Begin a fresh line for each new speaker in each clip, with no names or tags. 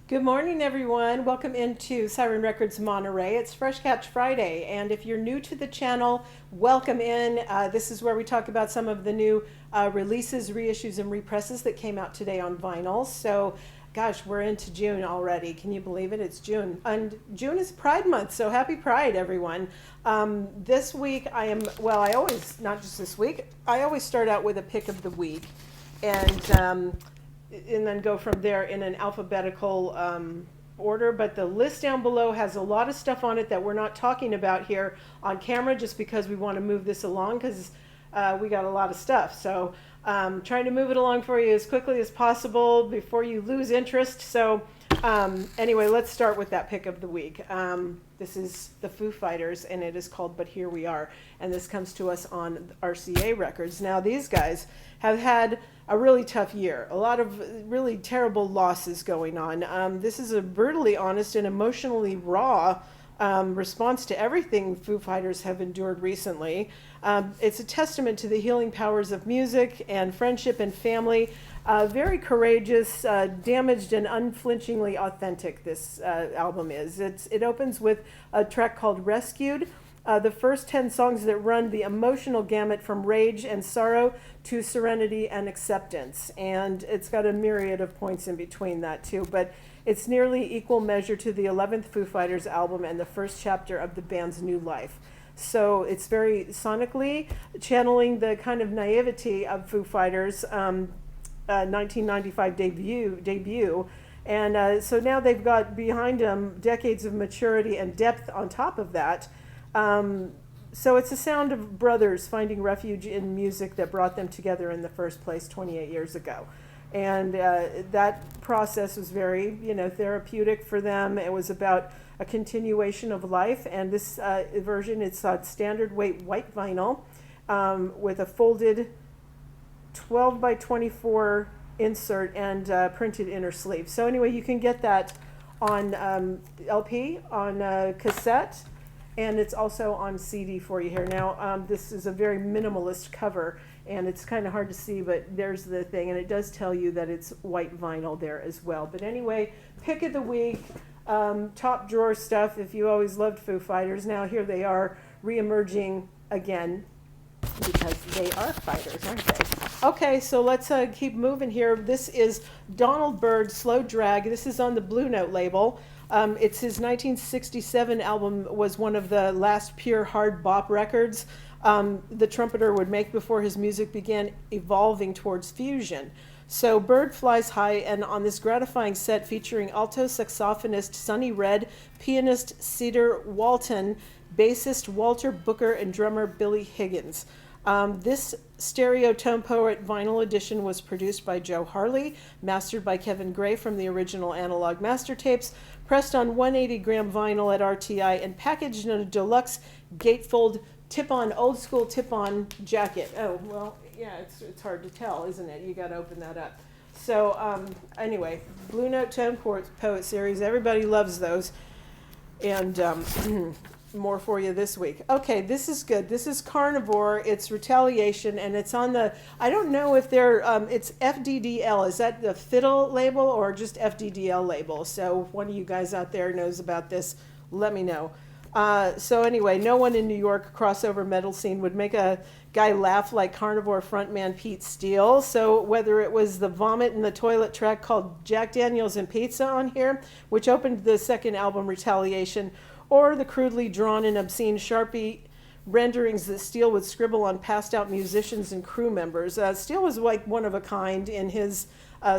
Good morning, everyone. Welcome into Siren Records Monterey. It's Fresh Catch Friday, and if you're new to the channel, welcome in. This is where we talk about some of the new releases, reissues, and represses that came out today on vinyl. So, gosh, we're into June already. Can you believe it? It's June, and June is Pride Month. So happy Pride, everyone! This week, I always, not just this week, I always start out with a pick of the week, and then go from there in an alphabetical order. But the list down below has a lot of stuff on it that we're not talking about here on camera just because we want to move this along because we got a lot of stuff. So trying to move it along for you as quickly as possible before you lose interest. So anyway, let's start with that pick of the week. This is the Foo Fighters, and it is called But Here We Are. And this comes to us on RCA Records. Now, these guys have had a really tough year. A lot of really terrible losses going on. This is a brutally honest and emotionally raw response to everything Foo Fighters have endured recently. It's a testament to the healing powers of music and friendship and family. Very courageous, damaged, and unflinchingly authentic this album is. It opens with a track called Rescued. The first 10 songs that run the emotional gamut from rage and sorrow to serenity and acceptance. And it's got a myriad of points in between that too. But it's nearly equal measure to the 11th Foo Fighters album and the first chapter of the band's new life. So it's very sonically channeling the kind of naivety of Foo Fighters' 1995 debut. And so now they've got behind them decades of maturity and depth on top of that. So it's a sound of brothers finding refuge in music that brought them together in the first place 28 years ago. And that process was very, therapeutic for them. It was about a continuation of life. And this version, it's standard weight white vinyl with a folded 12 by 24 insert and printed inner sleeve. So anyway, you can get that on LP, on cassette, and it's also on CD for you here. Now, this is a very minimalist cover, and it's kind of hard to see, but there's the thing, and it does tell you that it's white vinyl there as well. But anyway, pick of the week, top drawer stuff if you always loved Foo Fighters. Now here they are re-emerging again because they are fighters, aren't they? Okay, so let's keep moving here. This is Donald Byrd, Slow Drag. This is on the Blue Note label. It's his 1967 album, was one of the last pure hard bop records the trumpeter would make before his music began evolving towards fusion. So Byrd flies high, and on this gratifying set featuring alto saxophonist Sonny Red, pianist Cedar Walton, bassist Walter Booker, and drummer Billy Higgins. This Stereo Tone Poet vinyl edition was produced by Joe Harley, mastered by Kevin Gray from the original analog master tapes, pressed on 180-gram vinyl at RTI, and packaged in a deluxe gatefold tip-on, old-school tip-on jacket. Oh, well, yeah, it's hard to tell, isn't it? You got to open that up. So anyway, Blue Note Tone Poet series. Everybody loves those. And more for you this week. Okay, this is good. This is Carnivore. It's Retaliation, and it's on the, I don't know if they're, it's FDDL. Is that the Fiddle label or just FDDL label? So if one of you guys out there knows about this, let me know. So anyway, no one in New York crossover metal scene would make a guy laugh like Carnivore frontman Pete Steele. So whether it was the Vomit in the Toilet track called Jack Daniels and Pizza on here, which opened the second album Retaliation, or the crudely drawn and obscene Sharpie renderings that Steele would scribble on passed out musicians and crew members. Steele was like one of a kind in his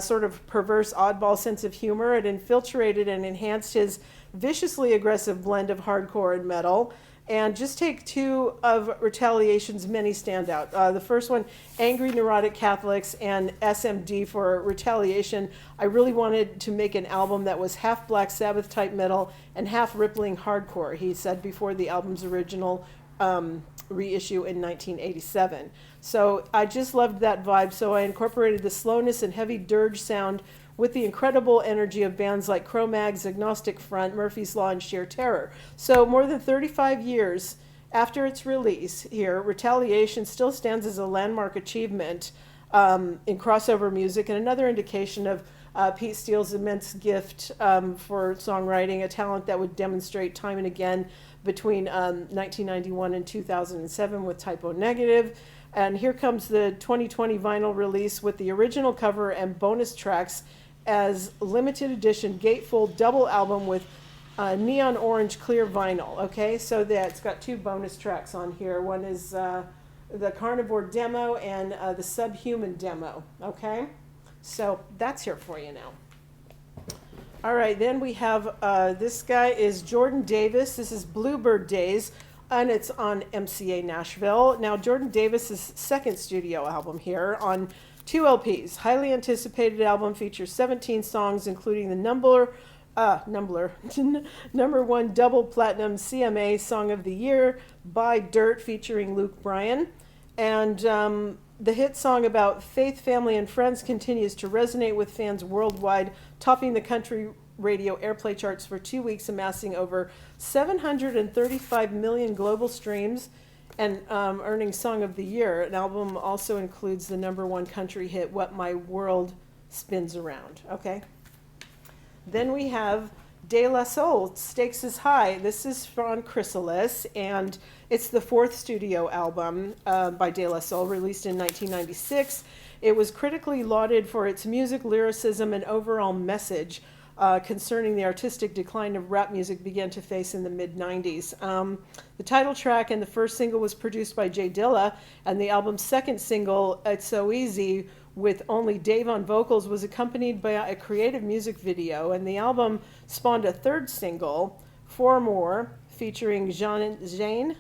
sort of perverse oddball sense of humor. It infiltrated and enhanced his viciously aggressive blend of hardcore and metal. And just take two of Retaliation's many standout. The first one, Angry Neurotic Catholics, and SMD for Retaliation. I really wanted to make an album that was half Black Sabbath type metal and half rippling hardcore, he said before the album's original reissue in 1987. So I just loved that vibe, so I incorporated the slowness and heavy dirge sound with the incredible energy of bands like Cro-Mags, Agnostic Front, Murphy's Law, and Sheer Terror. So more than 35 years after its release here, Retaliation still stands as a landmark achievement in crossover music and another indication of Pete Steele's immense gift for songwriting, a talent that would demonstrate time and again between 1991 and 2007 with Typo Negative. And here comes the 2020 vinyl release with the original cover and bonus tracks as limited edition gatefold double album with neon orange clear vinyl. Okay, so that's got 2 bonus tracks on here. One is the Carnivore demo and the Subhuman demo. Okay, so that's here for you now. All right, then we have this guy is Jordan Davis. This is Bluebird Days, and it's on MCA Nashville. Now, Jordan Davis's second studio album here on 2 LPs. Highly anticipated album features 17 songs, including the number 1 double platinum CMA Song of the Year by Dirt featuring Luke Bryan. And the hit song about faith, family, and friends continues to resonate with fans worldwide, topping the country radio airplay charts for 2 weeks, amassing over 735 million global streams and earning Song of the Year. An album also includes the number 1 country hit, What My World Spins Around. Okay. Then we have De La Soul, Stakes is High. This is from Chrysalis, and it's the 4th studio album by De La Soul, released in 1996. It was critically lauded for its music, lyricism, and overall message concerning the artistic decline of rap music began to face in the mid-90s. The title track and the first single was produced by Jay Dilla, and the album's second single, It's So Easy, with only Dave on vocals, was accompanied by a creative music video, and the album spawned a third single, Four More, featuring Zhane,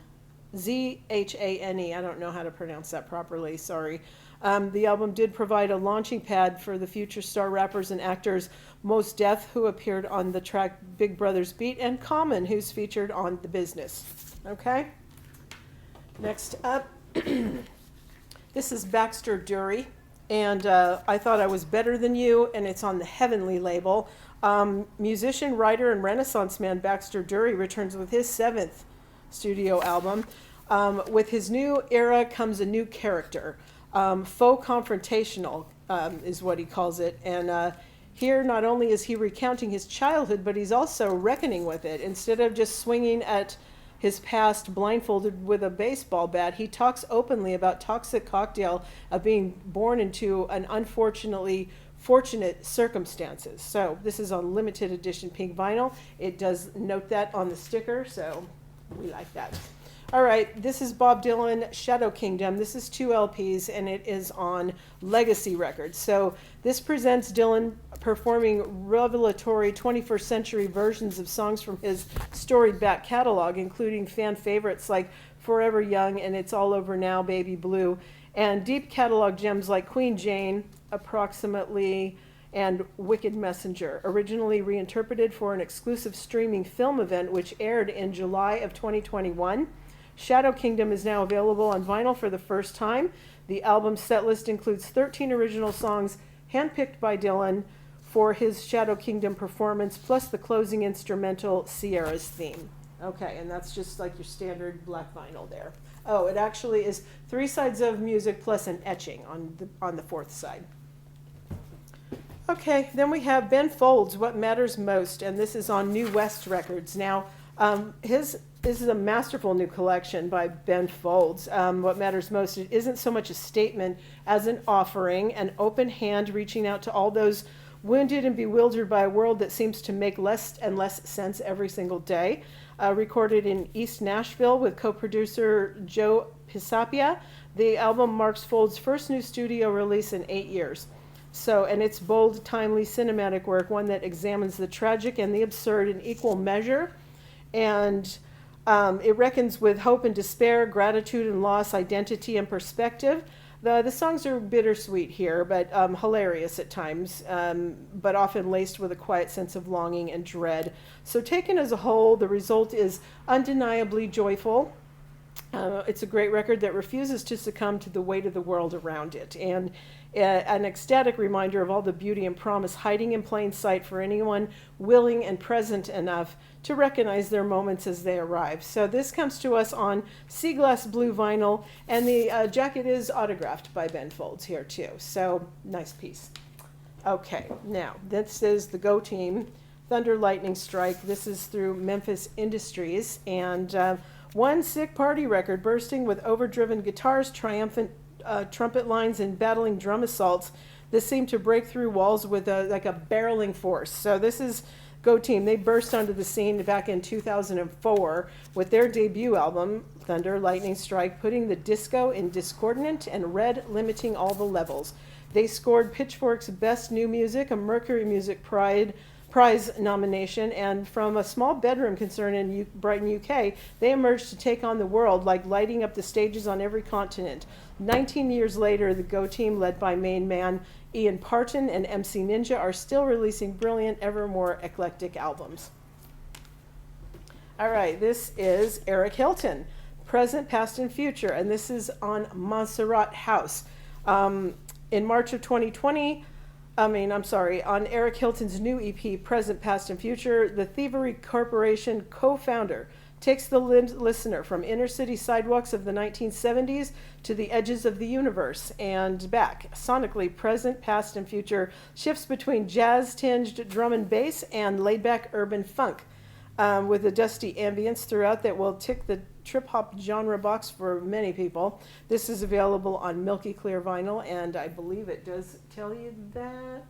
Z-H-A-N-E. I don't know how to pronounce that properly, sorry. The album did provide a launching pad for the future star rappers and actors Mos Def, who appeared on the track Big Brother's Beat, and Common, who's featured on The Business. Okay? Next up, this is Baxter Dury. And I Thought I Was Better Than You, and it's on the Heavenly label. Musician, writer, and Renaissance man Baxter Dury returns with his 7th studio album. With his new era comes a new character. Faux confrontational is what he calls it. And here, not only is he recounting his childhood, but he's also reckoning with it. Instead of just swinging at his past blindfolded with a baseball bat, he talks openly about toxic cocktail of being born into an unfortunately fortunate circumstances. So this is on limited edition pink vinyl. It does note that on the sticker, so we like that. All right, this is Bob Dylan, Shadow Kingdom. This is 2 LPs, and it is on Legacy Records. So this presents Dylan performing revelatory 21st century versions of songs from his storied back catalog, including fan favorites like Forever Young and It's All Over Now, Baby Blue, and deep catalog gems like Queen Jane, Approximately, and Wicked Messenger, originally reinterpreted for an exclusive streaming film event which aired in July of 2021. Shadow Kingdom is now available on vinyl for the first time. The album set list includes 13 original songs handpicked by Dylan for his Shadow Kingdom performance, plus the closing instrumental, Sierra's Theme. Okay, and that's just like your standard black vinyl there. Oh, it actually is 3 sides of music plus an etching on the 4th side. Okay, then we have Ben Folds, What Matters Most, and this is on New West Records. Now, this is a masterful new collection by Ben Folds. What Matters Most, it isn't so much a statement as an offering, an open hand reaching out to all those wounded and bewildered by a world that seems to make less and less sense every single day. Recorded in East Nashville with co-producer Joe Pisapia, the album marks Folds' first new studio release in 8 years. So, and it's bold, timely, cinematic work, one that examines the tragic and the absurd in equal measure. And it reckons with hope and despair, gratitude and loss, identity and perspective. The songs are bittersweet here, but hilarious at times, but often laced with a quiet sense of longing and dread. So taken as a whole, the result is undeniably joyful. It's a great record that refuses to succumb to the weight of the world around it, and an ecstatic reminder of all the beauty and promise hiding in plain sight for anyone willing and present enough to recognize their moments as they arrive. So this comes to us on sea glass blue vinyl, and the jacket is autographed by Ben Folds here too. So nice piece. Okay, now this is the Go Team, Thunder Lightning Strike. This is through Memphis Industries, and one sick party record bursting with overdriven guitars, triumphant trumpet lines, and battling drum assaults. This seemed to break through walls with like a barreling force. So this is Go Team. They burst onto the scene back in 2004 with their debut album, Thunder Lightning Strike, putting the disco in discordant and red, limiting all the levels. They scored Pitchfork's Best New Music, a Mercury Music Prize nomination, and from a small bedroom concern in Brighton, UK, they emerged to take on the world, like lighting up the stages on every continent. 19 years later, the Go Team, led by main man Ian Parton and MC Ninja, are still releasing brilliant, ever more eclectic albums. All right, this is Eric Hilton, Present, Past, and Future, and this is on Montserrat House. In March of 2020, on Eric Hilton's new EP, Present, Past, and Future, the Thievery Corporation co-founder takes the listener from inner city sidewalks of the 1970s to the edges of the universe and back. Sonically, Present, Past, and Future shifts between jazz-tinged drum and bass and laid-back urban funk, with a dusty ambience throughout that will tick the trip-hop genre box for many people. This is available on Milky Clear vinyl, and I believe it does tell you that.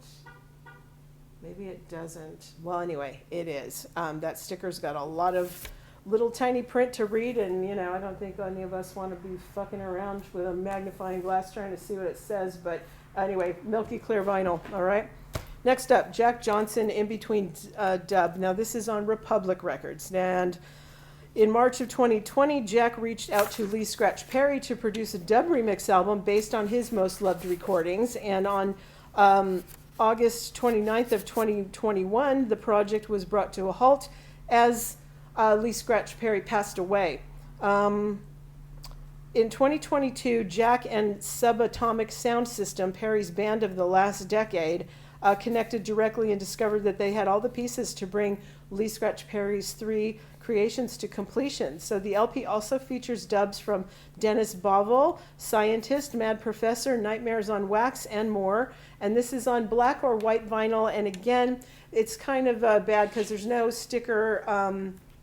Maybe it doesn't. Well, anyway, it is. That sticker's got a lot of little tiny print to read, and I don't think any of us want to be fucking around with a magnifying glass trying to see what it says, but anyway, Milky Clear vinyl. All right. Next up, Jack Johnson, In Between Dub. Now this is on Republic Records, and in March of 2020, Jack reached out to Lee Scratch Perry to produce a dub remix album based on his most loved recordings, and on August 29th of 2021, the project was brought to a halt as Lee Scratch Perry passed away. In 2022, Jack and Subatomic Sound System, Perry's band of the last decade, connected directly and discovered that they had all the pieces to bring Lee Scratch Perry's 3 creations to completion. So the LP also features dubs from Dennis Bovell, Scientist, Mad Professor, Nightmares on Wax, and more. And this is on black or white vinyl. And again, it's kind of bad because there's no sticker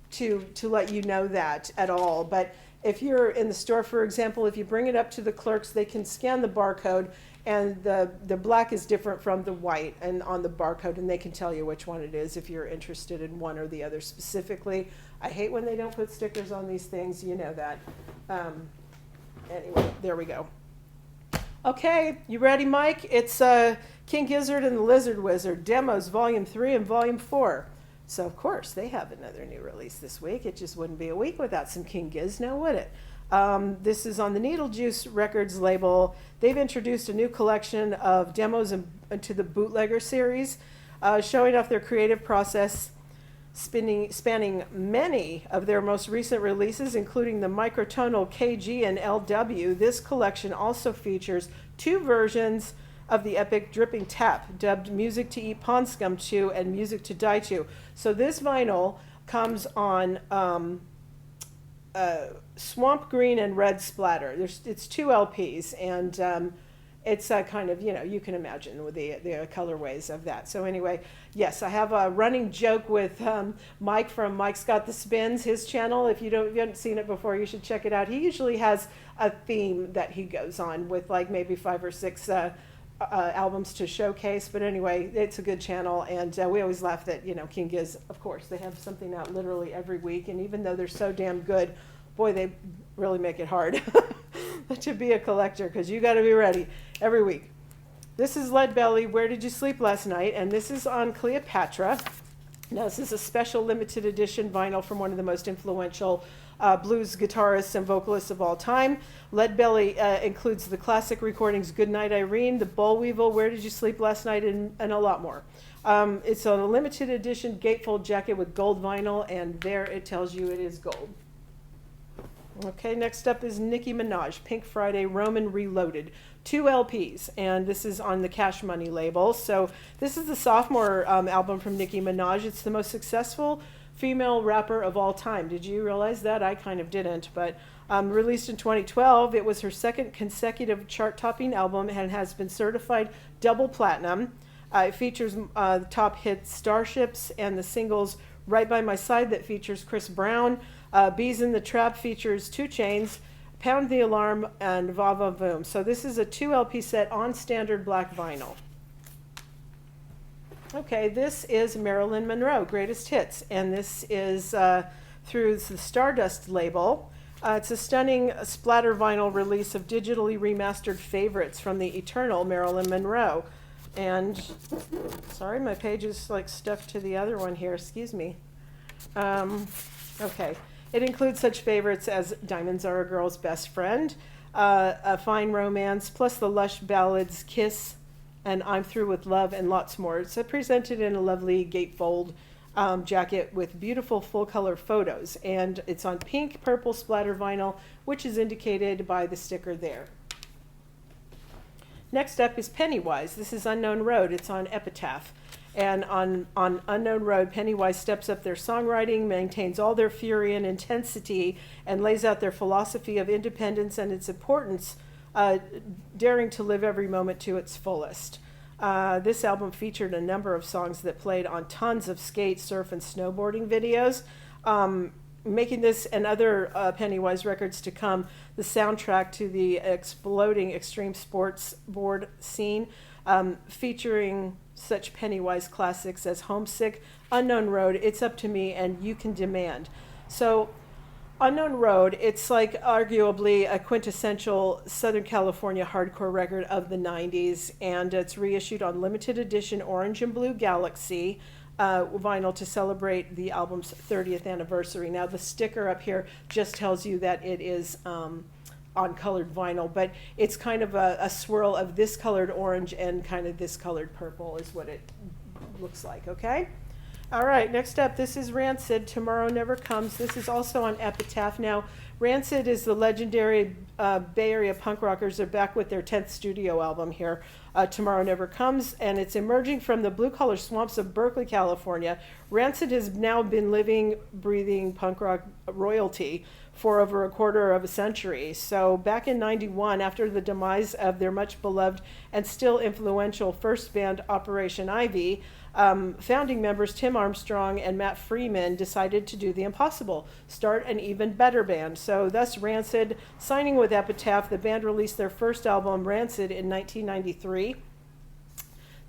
to let you know that at all. But if you're in the store, for example, if you bring it up to the clerks, they can scan the barcode, and the black is different from the white and on the barcode, and they can tell you which one it is if you're interested in one or the other specifically. I hate when they don't put stickers on these things, you know that. Anyway, there we go. Okay, you ready, Mike? It's King Gizzard and the Lizard Wizard, Demos Volume 3 and Volume 4. So, of course, they have another new release this week. It just wouldn't be a week without some King Gizz, now would it? This is on the Needle Juice Records label. They've introduced a new collection of demos into the Bootlegger series, showing off their creative process, spanning many of their most recent releases, including the microtonal KG and LW. This collection also features 2 versions of the epic Dripping Tap, dubbed Music to Eat Pond Scum to and Music to Die to. So this vinyl comes on Swamp Green and Red Splatter. It's 2 LPs, and it's kind of, you can imagine with the colorways of that. So anyway, yes, I have a running joke with Mike from Mike's Got the Spins, his channel. If you haven't seen it before, you should check it out. He usually has a theme that he goes on with, like maybe 5 or 6 albums to showcase. But anyway, it's a good channel, and we always laugh that, King Gizz, of course, they have something out literally every week, and even though they're so damn good, boy, they really make it hard to be a collector, because you got to be ready every week. This is Leadbelly, Where Did You Sleep Last Night? And this is on Cleopatra. Now, this is a special limited edition vinyl from one of the most influential blues guitarists and vocalists of all time. Leadbelly includes the classic recordings Goodnight Irene, The Boll Weevil, Where Did You Sleep Last Night, and a lot more. It's on a limited edition gatefold jacket with gold vinyl, and there it tells you it is gold. Okay, next up is Nicki Minaj, Pink Friday, Roman Reloaded. 2 LPs, and this is on the Cash Money label. So this is the sophomore album from Nicki Minaj. It's the most successful female rapper of all time. Did you realize that? I kind of didn't, but released in 2012, it was her second consecutive chart-topping album and has been certified double platinum. It features the top hit Starships and the singles Right By My Side that features Chris Brown. Bees in the Trap features 2 Chainz, Pound the Alarm, and Va Va Voom. So this is a 2 LP set on standard black vinyl. Okay, this is Marilyn Monroe, Greatest Hits, and this is through the Stardust label. It's a stunning splatter vinyl release of digitally remastered favorites from the eternal Marilyn Monroe. And, sorry, my page is like stuck to the other one here, excuse me. Okay, it includes such favorites as Diamonds Are a Girl's Best Friend, A Fine Romance, plus the lush ballads Kiss and I'm Through with Love, and lots more. It's presented in a lovely gatefold jacket with beautiful full color photos, and it's on pink purple splatter vinyl, which is indicated by the sticker there. Next up is Pennywise. This is Unknown Road. It's on Epitaph. And on Unknown Road, Pennywise steps up their songwriting, maintains all their fury and intensity, and lays out their philosophy of independence and its importance, daring to live every moment to its fullest. This album featured a number of songs that played on tons of skate, surf, and snowboarding videos, making this and other Pennywise records to come the soundtrack to the exploding extreme sports board scene, featuring such Pennywise classics as Homesick, Unknown Road, It's Up to Me, and You Can Demand. So Unknown Road, it's like arguably a quintessential Southern California hardcore record of the 90s, and it's reissued on limited edition Orange and Blue Galaxy vinyl to celebrate the album's 30th anniversary. Now the sticker up here just tells you that it is on colored vinyl, but it's kind of a swirl of this colored orange and kind of this colored purple is what it looks like, okay? All right, next up, this is Rancid, Tomorrow Never Comes. This is also on Epitaph. Now, Rancid is the legendary Bay Area punk rockers. They're back with their 10th studio album here, Tomorrow Never Comes, and it's emerging from the blue-collar swamps of Berkeley, California. Rancid has now been living, breathing punk rock royalty for over a quarter of a century. So back in 91, after the demise of their much beloved and still influential first band, Operation Ivy, founding members Tim Armstrong and Matt Freeman decided to do the impossible, start an even better band. So thus Rancid, signing with Epitaph, the band released their first album, Rancid, in 1993.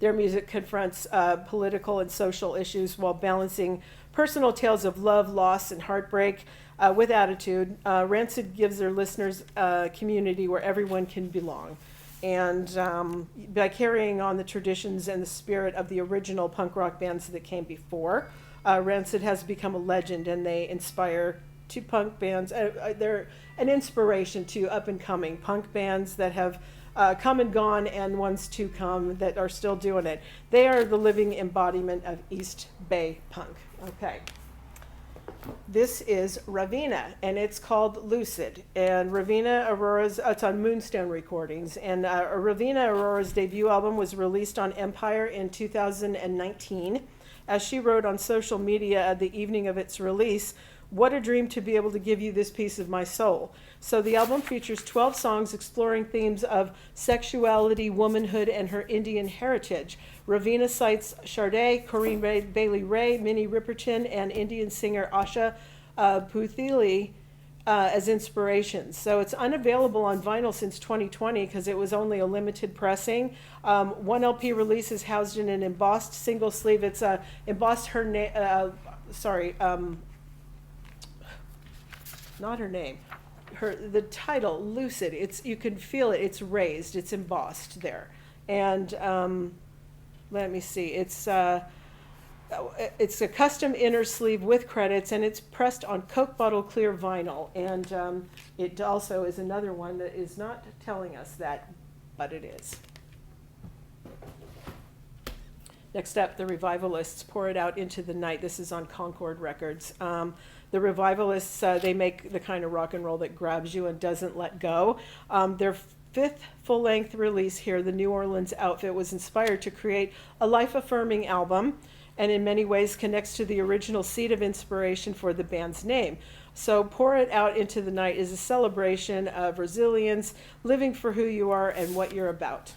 Their music confronts political and social issues while balancing personal tales of love, loss, and heartbreak with attitude. Rancid gives their listeners a community where everyone can belong. And by carrying on the traditions and the spirit of the original punk rock bands that came before, Rancid has become a legend, and they inspire to punk bands. They're an inspiration to up-and-coming punk bands that have come and gone, and ones to come that are still doing it. They are the living embodiment of East Bay punk. Okay. This is Ravina, and it's called Lucid. And Ravina Aurora's, it's on Moonstone Recordings. And Ravina Aurora's debut album was released on Empire in 2019. As she wrote on social media at the evening of its release, "What a dream to be able to give you this piece of my soul." So the album features 12 songs exploring themes of sexuality, womanhood, and her Indian heritage. Ravina cites Sade, Corinne Bailey Ray, Minnie Riperton, and Indian singer Asha Puthili as inspirations. So it's unavailable on vinyl since 2020 because it was only a limited pressing. One LP release is housed in an embossed single sleeve. It's embossed her name, not her name, the title, Lucid. It's, you can feel it, it's raised, it's embossed there. And let me see, it's a custom inner sleeve with credits, and it's pressed on Coke bottle clear vinyl. And it also is another one that is not telling us that, but it is. Next up, the Revivalists, Pour It Out Into the Night. This is on Concord Records. The Revivalists, they make the kind of rock and roll that grabs you and doesn't let go. Their fifth full-length release here, The New Orleans Outfit, was inspired to create a life-affirming album, and in many ways connects to the original seed of inspiration for the band's name. So Pour It Out Into the Night is a celebration of resilience, living for who you are and what you're about.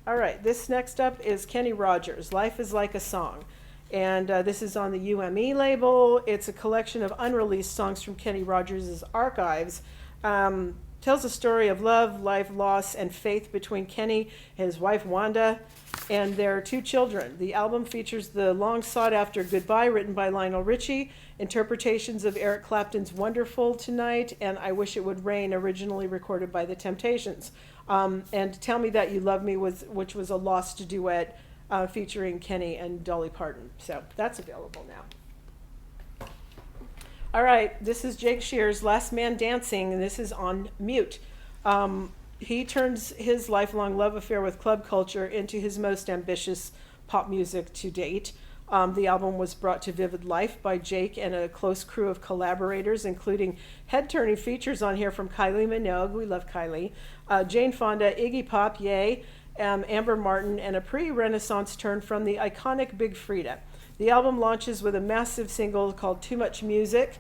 All right, this next up is Kenny Rogers, Life is Like a Song. And this is on the UME label. It's a collection of unreleased songs from Kenny Rogers' archives. Tells a story of love, life, loss, and faith between Kenny and his wife Wanda and their two children. The album features the long sought after Goodbye, written by Lionel Richie, interpretations of Eric Clapton's Wonderful Tonight, and I Wish It Would Rain, originally recorded by The Temptations. And Tell Me That You Love Me, which was a lost duet featuring Kenny and Dolly Parton. So that's available now. All right, this is Jake Shears, Last Man Dancing, and this is on mute. He turns his lifelong love affair with club culture into his most ambitious pop music to date. The album was brought to vivid life by Jake and a close crew of collaborators, including head-turning features on here from Kylie Minogue, we love Kylie, Jane Fonda, Iggy Pop, yay, Amber Martin, and a pre-Renaissance turn from the iconic Big Frida. The album launches with a massive single called Too Much Music,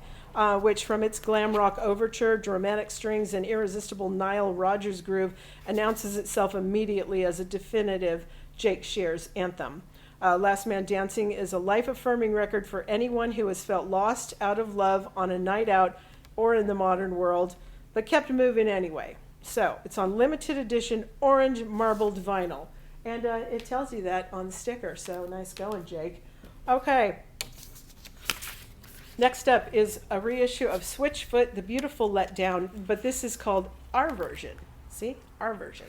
which from its glam rock overture, dramatic strings, and irresistible Nile Rodgers groove, announces itself immediately as a definitive Jake Shears anthem. Last Man Dancing is a life-affirming record for anyone who has felt lost, out of love, on a night out, or in the modern world, but kept moving anyway. So, it's on limited edition orange marbled vinyl. And it tells you that on the sticker, so nice going, Jake. Okay. Next up is a reissue of Switchfoot, The Beautiful Letdown, but this is called Our Version. See? Our Version.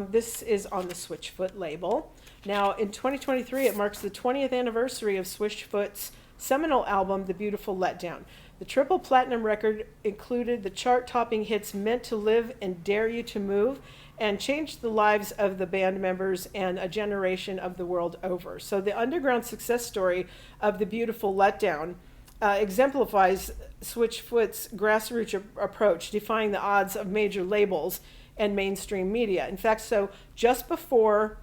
This is on the Switchfoot label. Now, in 2023, it marks the 20th anniversary of Switchfoot's seminal album, The Beautiful Letdown. The triple platinum record included the chart-topping hits Meant to Live and Dare You to Move, and changed the lives of the band members and a generation of the world over. So the underground success story of The Beautiful Letdown exemplifies Switchfoot's grassroots approach, defying the odds of major labels and mainstream media. In fact, so just before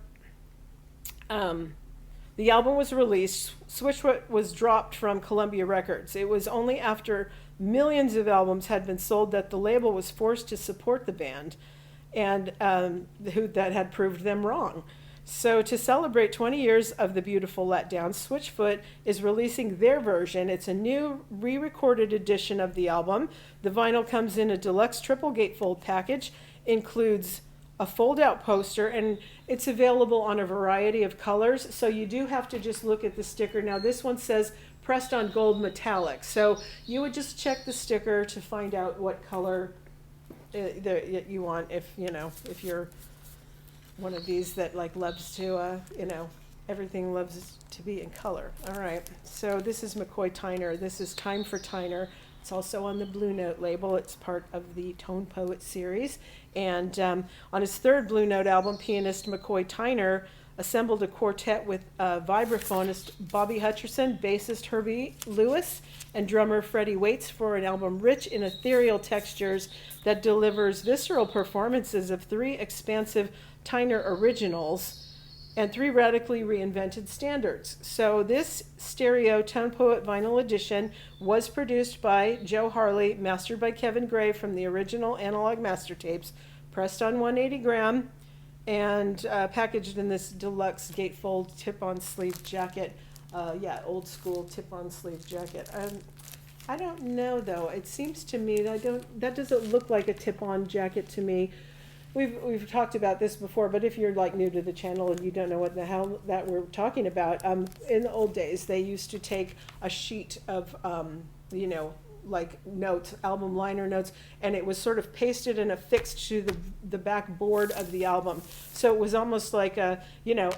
the album was released, Switchfoot was dropped from Columbia Records. It was only after millions of albums had been sold that the label was forced to support the band, and that had proved them wrong. So to celebrate 20 years of The Beautiful Letdown, Switchfoot is releasing their version. It's a new re-recorded edition of the album. The vinyl comes in a deluxe triple gatefold package, includes a fold-out poster, and it's available on a variety of colors, so you do have to just look at the sticker. Now this one says pressed on gold metallic, so you would just check the sticker to find out what color that you want, if you're one of these that like loves to everything loves to be in color. All right, so this is McCoy Tyner. This is Time for Tyner. It's also on the Blue Note label. It's part of the Tone Poet series. And on his third Blue Note album, pianist McCoy Tyner assembled a quartet with vibraphonist Bobby Hutcherson, bassist Herbie Lewis, and drummer Freddie Waits for an album rich in ethereal textures that delivers visceral performances of 3 expansive Tyner originals and 3 radically reinvented standards. So this stereo Tone Poet vinyl edition was produced by Joe Harley, mastered by Kevin Gray from the original analog master tapes, pressed on 180 gram, and packaged in this deluxe gatefold tip-on sleeve jacket. Old school tip-on sleeve jacket. I don't know though. It seems to me that doesn't look like a tip-on jacket to me. We've talked about this before, but if you're like new to the channel and you don't know what the hell that we're talking about, in the old days they used to take a sheet of like notes, album liner notes, and it was sort of pasted and affixed to the back board of the album. So it was almost like a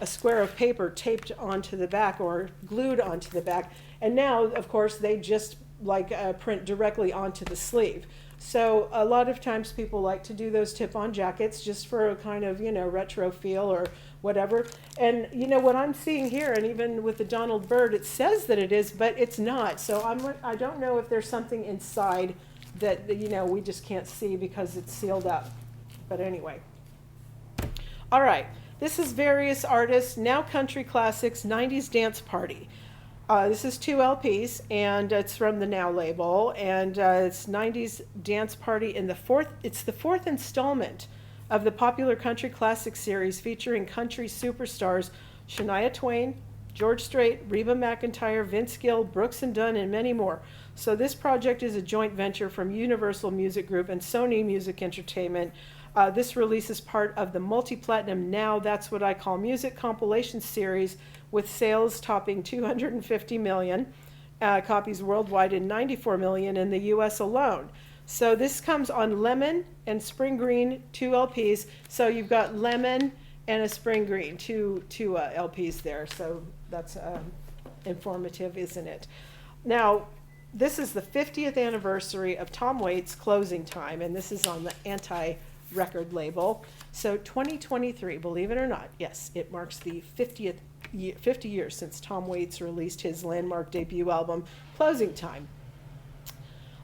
square of paper taped onto the back or glued onto the back. And now, of course, they just print directly onto the sleeve. So a lot of times people like to do those tip-on jackets just for a kind of, retro feel or whatever. And what I'm seeing here, and even with the Donald Byrd, it says that it is, but it's not. So I don't know if there's something inside that, we just can't see because it's sealed up. But anyway. All right. This is various artists, now country classics, 90s dance party. This is 2 LPs, and it's from the Now label, and it's 90s Dance Party it's the 4th installment of the popular country classic series featuring country superstars Shania Twain, George Strait, Reba McEntire, Vince Gill, Brooks and Dunn, and many more. So this project is a joint venture from Universal Music Group and Sony Music Entertainment. This release is part of the multi-platinum Now That's What I Call Music compilation series, with sales topping 250 million copies worldwide and 94 million in the US alone. So this comes on Lemon and Spring Green, 2 LPs. So you've got Lemon and a Spring Green, two LPs there. So that's informative, isn't it? Now, this is the 50th anniversary of Tom Waits' Closing Time, and this is on the Anti-record label. So 2023, believe it or not, yes, it marks the 50 years since Tom Waits released his landmark debut album, Closing Time.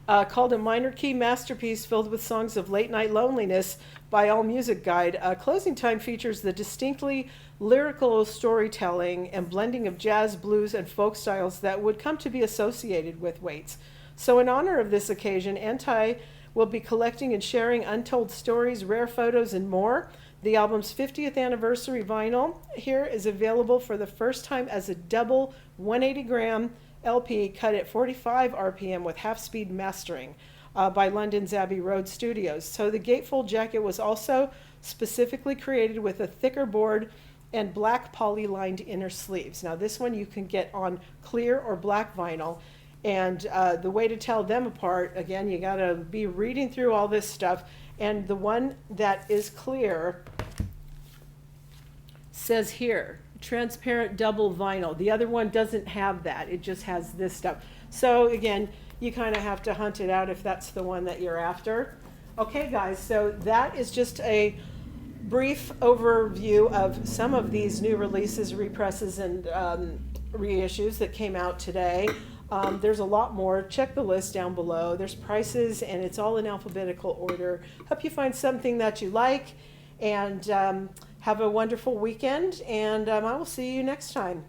Called a minor key masterpiece filled with songs of late night loneliness by All Music Guide, Closing Time features the distinctly lyrical storytelling and blending of jazz, blues, and folk styles that would come to be associated with Waits. So in honor of this occasion, Anti will be collecting and sharing untold stories, rare photos, and more. The album's 50th anniversary vinyl here is available for the first time as a double 180-gram LP cut at 45 RPM with half-speed mastering by London's Abbey Road Studios. So the gatefold jacket was also specifically created with a thicker board and black poly-lined inner sleeves. Now this one you can get on clear or black vinyl. And the way to tell them apart, again, you gotta be reading through all this stuff. And the one that is clear says here, transparent double vinyl. The other one doesn't have that. It just has this stuff. So again, you kind of have to hunt it out if that's the one that you're after. Okay, guys, so that is just a brief overview of some of these new releases, represses, and reissues that came out today. There's a lot more. Check the list down below. There's prices, and it's all in alphabetical order. Hope you find something that you like, and have a wonderful weekend, and I will see you next time.